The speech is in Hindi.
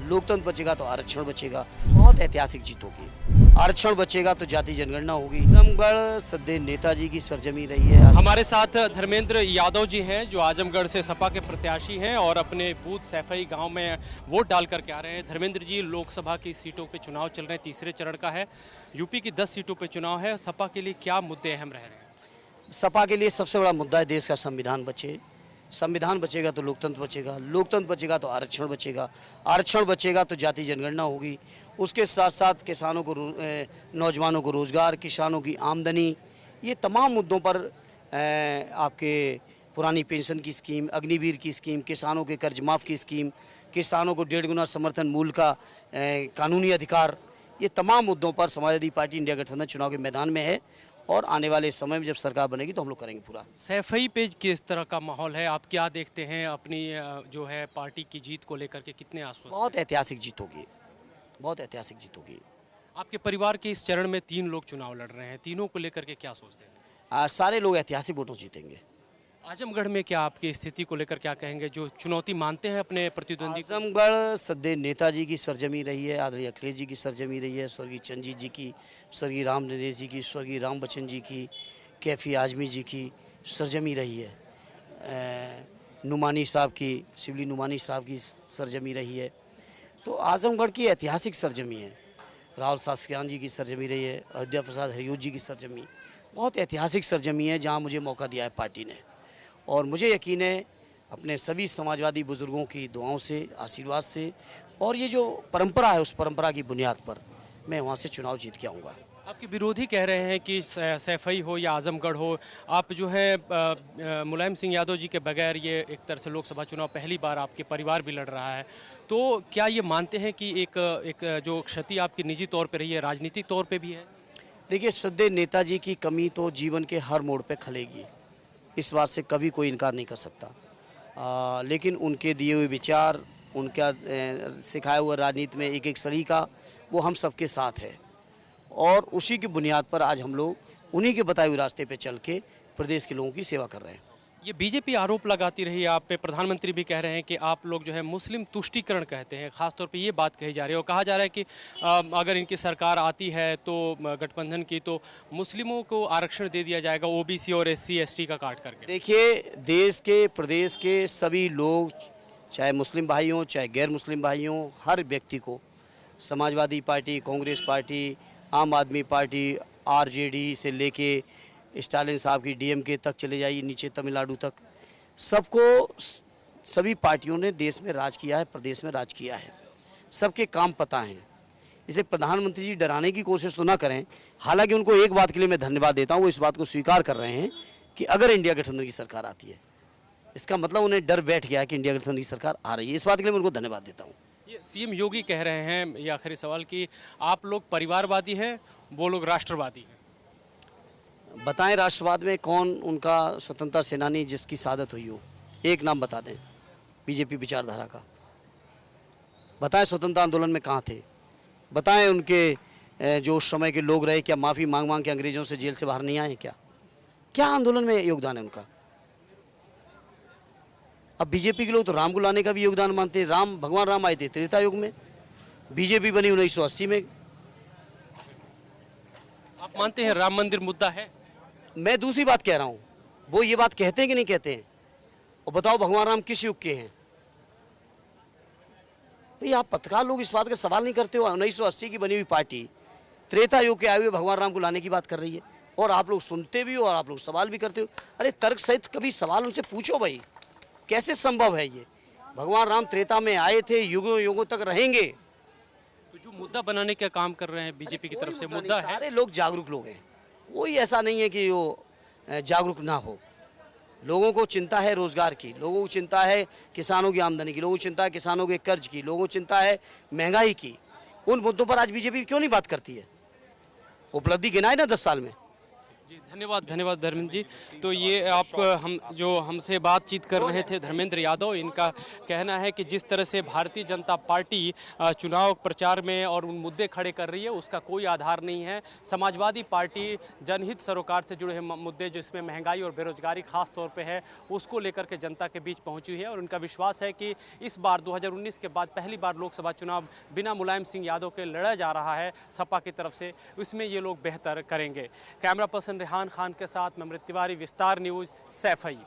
लोकतंत्र बचेगा तो आरक्षण बचेगा। बहुत ऐतिहासिक जीत होगी। आरक्षण बचेगा तो जाति जनगणना होगी। आजमगढ़ सदैव नेताजी की सरजमी रही है। हमारे साथ धर्मेंद्र यादव जी हैं जो आजमगढ़ से सपा के प्रत्याशी हैं और अपने बूथ सैफई गांव में वोट डाल करके आ रहे हैं। धर्मेंद्र जी, लोकसभा की सीटों पे चुनाव चल रहे हैं, तीसरे चरण का है। यूपी की 10 सीटों पे चुनाव है। सपा के लिए क्या मुद्दे अहम रह रहे हैं? सपा के लिए सबसे बड़ा मुद्दा है देश का संविधान बचे। संविधान बचेगा तो लोकतंत्र बचेगा, लोकतंत्र बचेगा तो आरक्षण बचेगा, आरक्षण बचेगा तो जाति जनगणना होगी। उसके साथ साथ किसानों को नौजवानों को रोज़गार, किसानों की आमदनी, ये तमाम मुद्दों पर आपके पुरानी पेंशन की स्कीम, अग्निवीर की स्कीम, किसानों के कर्ज माफ़ की स्कीम, किसानों को 1.5 गुना समर्थन मूल्य का कानूनी अधिकार, ये तमाम मुद्दों पर समाजवादी पार्टी इंडिया गठबंधन चुनाव के मैदान में है और आने वाले समय में जब सरकार बनेगी तो हम लोग करेंगे पूरा। सैफई पे किस तरह का माहौल है? आप क्या देखते हैं अपनी जो है पार्टी की जीत को लेकर के कितने आश्वस्त बहुत हैं? ऐतिहासिक जीत होगी, बहुत ऐतिहासिक जीत होगी। आपके परिवार के इस चरण में 3 लोग चुनाव लड़ रहे हैं, तीनों को लेकर के क्या सोचते हैं? सारे लोग ऐतिहासिक वोटों जीतेंगे। आजमगढ़ में क्या आपकी स्थिति को लेकर क्या कहेंगे, जो चुनौती मानते हैं अपने प्रतिद्वंदी को? आजमगढ़ सदैव नेताजी की सरजमी रही है, आदरणीय अखिलेश जी की सरजमी रही है, स्वर्गीय चंद्रजीत जी की, स्वर्गीय राम नरेश जी की, स्वर्गीय राम बच्चन जी की, कैफी आजमी जी की सरजमी रही है, नुमानी साहब की, शिवली नुमानी साहब की सरजमी रही है। तो आजमगढ़ की ऐतिहासिक सरजमी है। राहुल शास्त्रियान जी की सरजमी रही है, अयोध्या प्रसाद हरियोत जी की सरजमी, बहुत ऐतिहासिक सरजमी है जहाँ मुझे मौका दिया है पार्टी ने। और मुझे यकीन है अपने सभी समाजवादी बुजुर्गों की दुआओं से, आशीर्वाद से, और ये जो परंपरा है उस परंपरा की बुनियाद पर मैं वहाँ से चुनाव जीत के आऊँगा। आपके विरोधी कह रहे हैं कि सैफई हो या आजमगढ़ हो, आप जो है मुलायम सिंह यादव जी के बगैर ये एक तरह से लोकसभा चुनाव पहली बार आपके परिवार भी लड़ रहा है, तो क्या ये मानते हैं कि एक जो क्षति आपकी निजी तौर पे रही है राजनीतिक तौर पे भी है? देखिए, सदैव नेताजी की कमी तो जीवन के हर मोड़ पे खलेगी, इस बात से कभी कोई इनकार नहीं कर सकता। लेकिन उनके दिए हुए विचार, उनका सिखाया हुआ राजनीति में एक एक सलीका, वो हम सबके साथ है और उसी की बुनियाद पर आज हम लोग उन्हीं के बताए हुए रास्ते पे चल के प्रदेश के लोगों की सेवा कर रहे हैं। ये बीजेपी आरोप लगाती रही है आप पे, प्रधानमंत्री भी कह रहे हैं कि आप लोग जो है मुस्लिम तुष्टीकरण कहते हैं, खासतौर पे ये बात कही जा रही है और कहा जा रहा है कि अगर इनकी सरकार आती है तो गठबंधन की, तो मुस्लिमों को आरक्षण दे दिया जाएगा ओबीसी और SC ST का काट करके। देखिए, देश के प्रदेश के सभी लोग, चाहे मुस्लिम भाई हों चाहे गैर मुस्लिम भाई हों, हर व्यक्ति को समाजवादी पार्टी, कांग्रेस पार्टी, आम आदमी पार्टी, RJD से लेके स्टालिन साहब की DMK तक चले जाइए, नीचे तमिलनाडु तक, सबको, सभी पार्टियों ने देश में राज किया है, प्रदेश में राज किया है, सबके काम पता हैं। इसे प्रधानमंत्री जी डराने की कोशिश तो ना करें। हालांकि उनको एक बात के लिए मैं धन्यवाद देता हूँ, वो इस बात को स्वीकार कर रहे हैं कि अगर इंडिया गठबंधन की सरकार आती है, इसका मतलब उन्हें डर बैठ गया है कि इंडिया गठबंधन की सरकार आ रही है। इस बात के लिए मैं उनको धन्यवाद देता हूँ। ये CM योगी कह रहे हैं, ये आखिरी सवाल, कि आप लोग परिवारवादी हैं, वो लोग राष्ट्रवादी हैं। बताएं राष्ट्रवाद में कौन उनका स्वतंत्रता सेनानी जिसकी शहादत हुई हो, एक नाम बता दें बीजेपी विचारधारा का। बताएं स्वतंत्रता आंदोलन में कहाँ थे, बताएं उनके जो उस समय के लोग रहे, क्या माफ़ी मांग मांग के अंग्रेज़ों से जेल से बाहर नहीं आए? क्या आंदोलन में योगदान है उनका? अब बीजेपी के लोग तो राम को लाने का भी योगदान मानते हैं। राम, भगवान राम आए थे त्रेता युग में, बीजेपी बनी 1980 में। आप मानते हैं राम मंदिर मुद्दा है? मैं दूसरी बात कह रहा हूँ, वो ये बात कहते हैं कि नहीं कहते हैं? और बताओ भगवान राम किस युग के हैं? भाई, आप पत्रकार लोग इस बात का सवाल नहीं करते हो। 1980 की बनी हुई पार्टी त्रेता युग के आए हुए भगवान राम को लाने की बात कर रही है, और आप लोग सुनते भी हो और आप लोग सवाल भी करते हो। अरे तर्क सहित कभी सवाल उनसे पूछो भाई, कैसे संभव है ये? भगवान राम त्रेता में आए थे, युगों युगों तक रहेंगे। तो जो मुद्दा बनाने का काम कर रहे हैं बीजेपी की तरफ से, मुद्दा है। सारे लोग जागरूक लोग हैं, कोई ऐसा नहीं है कि वो जागरूक ना हो। लोगों को चिंता है रोजगार की, लोगों को चिंता है किसानों की आमदनी की, लोगों को चिंता है किसानों के कर्ज की, लोगों को चिंता है महंगाई की। उन मुद्दों पर आज बीजेपी क्यों नहीं बात करती है? उपलब्धि गिनाए ना 10 साल में, जी धन्यवाद धर्मेंद्र जी। तो ये आप हम जो हमसे बातचीत कर रहे थे धर्मेंद्र यादव, इनका कहना है कि जिस तरह से भारतीय जनता पार्टी चुनाव प्रचार में और उन मुद्दे खड़े कर रही है उसका कोई आधार नहीं है। समाजवादी पार्टी जनहित सरोकार से जुड़े मुद्दे जिसमें महंगाई और बेरोजगारी खास तौर पे है उसको लेकर के जनता के बीच पहुंची है और उनका विश्वास है कि इस बार 2019 के बाद पहली बार लोकसभा चुनाव बिना मुलायम सिंह यादव के लड़ा जा रहा है सपा की तरफ से, इसमें ये लोग बेहतर करेंगे। कैमरा पर्सन रेहान खान के साथ मैं अमृत तिवारी, विस्तार न्यूज़, सैफई।